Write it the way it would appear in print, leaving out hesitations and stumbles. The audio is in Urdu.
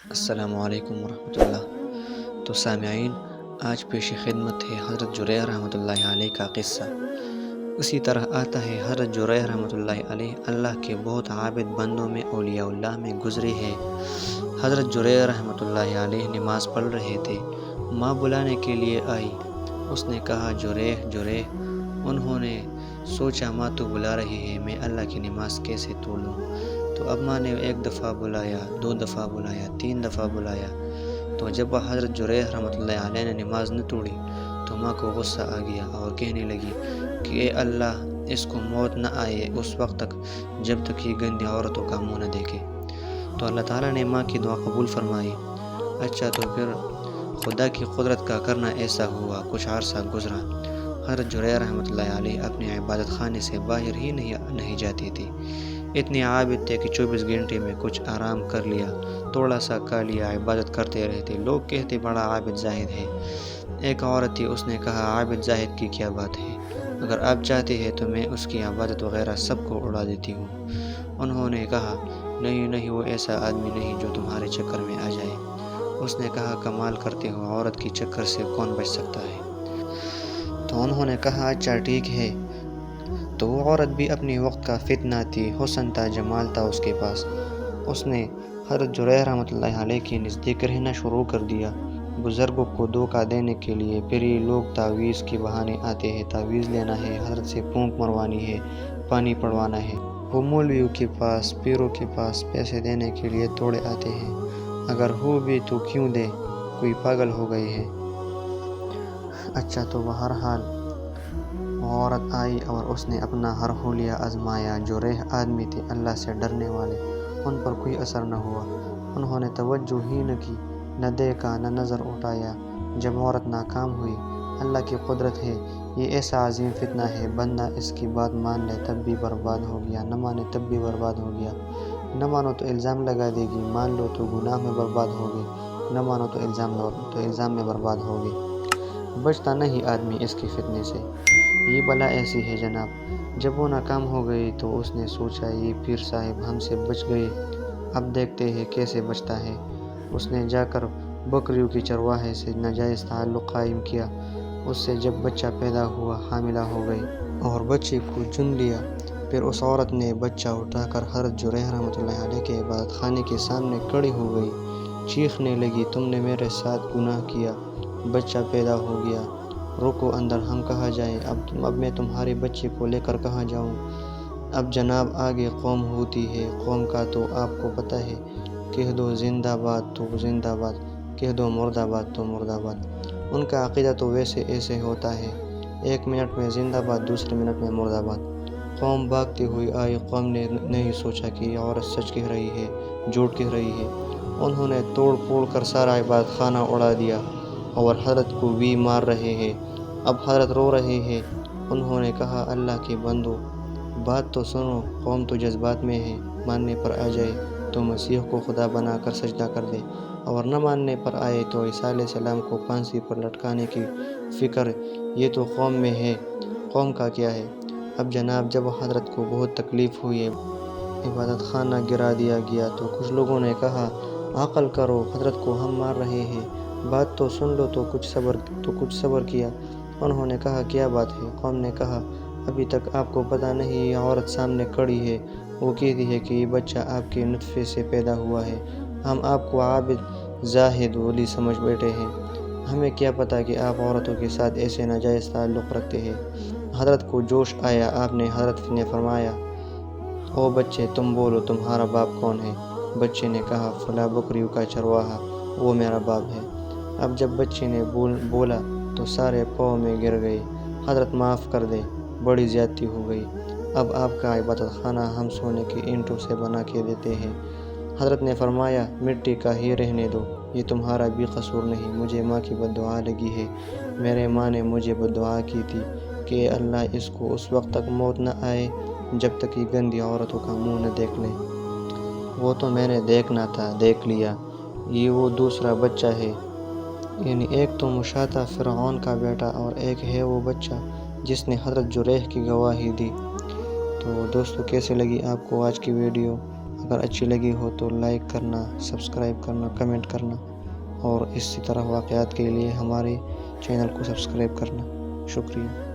السلام علیکم ورحمۃ اللہ۔ تو سامعین، آج پیش خدمت ہے حضرت جریح رحمۃ اللہ علیہ کا قصہ۔ اسی طرح آتا ہے حضرت جریح رحمۃ اللہ علیہ اللہ کے بہت عابد بندوں میں اولیاء اللہ میں گزرے ہیں۔ حضرت جریح رحمۃ اللہ علیہ نماز پڑھ رہے تھے، ماں بلانے کے لیے آئی۔ اس نے کہا جریح جریح۔ انہوں نے سوچا ماں تو بلا رہی ہے، میں اللہ کی نماز کیسے توڑوں؟ تو اب ماں نے ایک دفعہ بلایا، 2 دفعہ بلایا، 3 دفعہ بلایا۔ تو جب وہ حضرت جریح رحمۃ اللہ علیہ نے نماز نہ توڑی تو ماں کو غصہ آ گیا اور کہنے لگی کہ اے اللہ، اس کو موت نہ آئے اس وقت تک جب تک یہ گندی عورتوں کا منہ نہ دیکھے۔ تو اللہ تعالیٰ نے ماں کی دعا قبول فرمائی۔ اچھا، تو پھر خدا کی قدرت کا کرنا ایسا ہوا، کچھ عرصہ گزرا، حضرت جریح رحمۃ اللہ علیہ اپنے عبادت خانے سے باہر ہی نہیں جاتی تھی۔ اتنے عابد تھے کہ 24 گھنٹے میں کچھ آرام کر لیا، تھوڑا سا کھا لیا، عبادت کرتے رہتے۔ لوگ کہتے بڑا عابد زاہد ہے۔ ایک عورت تھی، اس نے کہا عابد زاہد کی کیا بات ہے، اگر آپ چاہتے ہیں تو میں اس کی عبادت وغیرہ سب کو اڑا دیتی ہوں۔ انہوں نے کہا نہیں نہیں، وہ ایسا آدمی نہیں جو تمہارے چکر میں آ جائے۔ اس نے کہا کمال کرتے ہو، عورت کی چکر سے کون بچ سکتا ہے؟ تو انہوں نے کہا اچھا ٹھیک ہے۔ تو وہ عورت بھی اپنی وقت کا فتنہ تھی، حسن تھا، جمال تھا اس کے پاس۔ اس نے حضرت جریح رحمۃ اللہ علیہ کے نزدیک رہنا شروع کر دیا، بزرگوں کو دھوکہ دینے کے لیے۔ پھر یہ لوگ تعویذ کے بہانے آتے ہیں، تعویذ لینا ہے، حضرت سے پھونک مروانی ہے، پانی پڑوانا ہے۔ وہ مولویوں کے پاس، پیروں کے پاس پیسے دینے کے لیے دوڑے آتے ہیں، اگر ہو بھی تو کیوں دے، کوئی پاگل ہو گئی ہے۔ اچھا، تو بہرحال وہ عورت آئی اور اس نے اپنا ہر حلیہ آزمایا۔ جریح آدمی تھے، اللہ سے ڈرنے والے، ان پر کوئی اثر نہ ہوا۔ انہوں نے توجہ ہی نہ کی، نہ دیکھا، نہ نظر اٹھایا۔ جب عورت ناکام ہوئی، اللہ کی قدرت ہے، یہ ایسا عظیم فتنہ ہے، بندہ اس کی بات مان لے تب بھی برباد ہو گیا، نہ مانے تب بھی برباد ہو گیا۔ نہ مانو تو الزام لگا دے گی، مان لو تو گناہ میں برباد ہوگی، نہ مانو تو الزام میں برباد ہوگی۔ بچتا نہیں آدمی اس کے فتنے سے، یہ بلا ایسی ہے جناب۔ جب وہ ناکام ہو گئی تو اس نے سوچا یہ پیر صاحب ہم سے بچ گئے، اب دیکھتے ہیں کیسے بچتا ہے۔ اس نے جا کر بکریوں کے چرواہے سے ناجائز تعلق قائم کیا۔ اس سے جب بچہ پیدا ہوا، حاملہ ہو گئی اور بچے کو چن لیا۔ پھر اس عورت نے بچہ اٹھا کر حضرت جریح رحمۃ اللہ علیہ کے عبادت خانے کے سامنے کھڑی ہو گئی، چیخنے لگی تم نے میرے ساتھ گناہ کیا، بچہ پیدا ہو گیا، رکو اندر، ہم کہاں جائیں؟ اب میں تمہارے بچے کو لے کر کہاں جاؤں؟ اب جناب آگے قوم ہوتی ہے، قوم کا تو آپ کو پتہ ہے، کہہ دو زندہ باد تو زندہ باد، کہہ دو مرد آباد تو مرد آباد۔ ان کا عقیدہ تو ویسے ایسے ہوتا ہے، 1 منٹ میں زندہ باد، دوسرے منٹ میں مرد آباد۔ قوم بھاگتی ہوئی آئی، قوم نے نہیں سوچا کہ یہ عورت سچ کہہ رہی ہے، جھوٹ کہہ رہی ہے۔ انہوں نے توڑ پھوڑ کر سارا عبادت خانہ اڑا دیا اور حضرت کو بھی مار رہے ہیں۔ اب حضرت رو رہے ہیں۔ انہوں نے کہا اللہ کے بندو، بات تو سنو، قوم تو جذبات میں ہے، ماننے پر آ جائے تو مسیح کو خدا بنا کر سجدہ کر دے، اور نہ ماننے پر آئے تو عیسیٰ علیہ السلام کو پھانسی پر لٹکانے کی فکر یہ تو قوم میں ہے، قوم کا کیا ہے؟ اب جناب جب حضرت کو بہت تکلیف ہوئی، عبادت خانہ گرا دیا گیا، تو کچھ لوگوں نے کہا عقل کرو، حضرت کو ہم مار رہے ہیں، بات تو سن لو، تو کچھ صبر کیا۔ انہوں نے کہا کیا بات ہے؟ قوم نے کہا ابھی تک آپ کو پتہ نہیں، یہ عورت سامنے کھڑی ہے، وہ کہتی ہے کہ یہ بچہ آپ کے نطفے سے پیدا ہوا ہے، ہم آپ کو عابد زاہد ولی سمجھ بیٹھے ہیں، ہمیں کیا پتہ کہ آپ عورتوں کے ساتھ ایسے ناجائز تعلق رکھتے ہیں۔ حضرت کو جوش آیا، حضرت نے فرمایا او بچے تم بولو، تمہارا باپ کون ہے؟ بچے نے کہا فلاں بکریوں کا چرواہا، وہ میرا باپ ہے۔ اب جب بچے نے بولا تو سارے پاؤں میں گر گئے، حضرت معاف کر دے، بڑی زیادتی ہو گئی، اب آپ کا عبادت خانہ ہم سونے کے اینٹوں سے بنا کے دیتے ہیں۔ حضرت نے فرمایا مٹی کا ہی رہنے دو، یہ تمہارا بھی قصور نہیں، مجھے ماں کی بددعا لگی ہے، میرے ماں نے مجھے بددعا کی تھی کہ اے اللہ اس کو اس وقت تک موت نہ آئے جب تک یہ گندی عورتوں کا منہ نہ دیکھ لے۔ وہ تو میں نے دیکھنا تھا، دیکھ لیا، یہ وہ دوسرا بچہ ہے، یعنی ایک تو موسیٰ تھا فرعون کا بیٹا، اور ایک ہے وہ بچہ جس نے حضرت جریح کی گواہی دی۔ تو دوستو کیسے لگی آپ کو آج کی ویڈیو؟ اگر اچھی لگی ہو تو لائک کرنا، سبسکرائب کرنا، کمنٹ کرنا، اور اسی طرح واقعات کے لیے ہمارے چینل کو سبسکرائب کرنا۔ شکریہ۔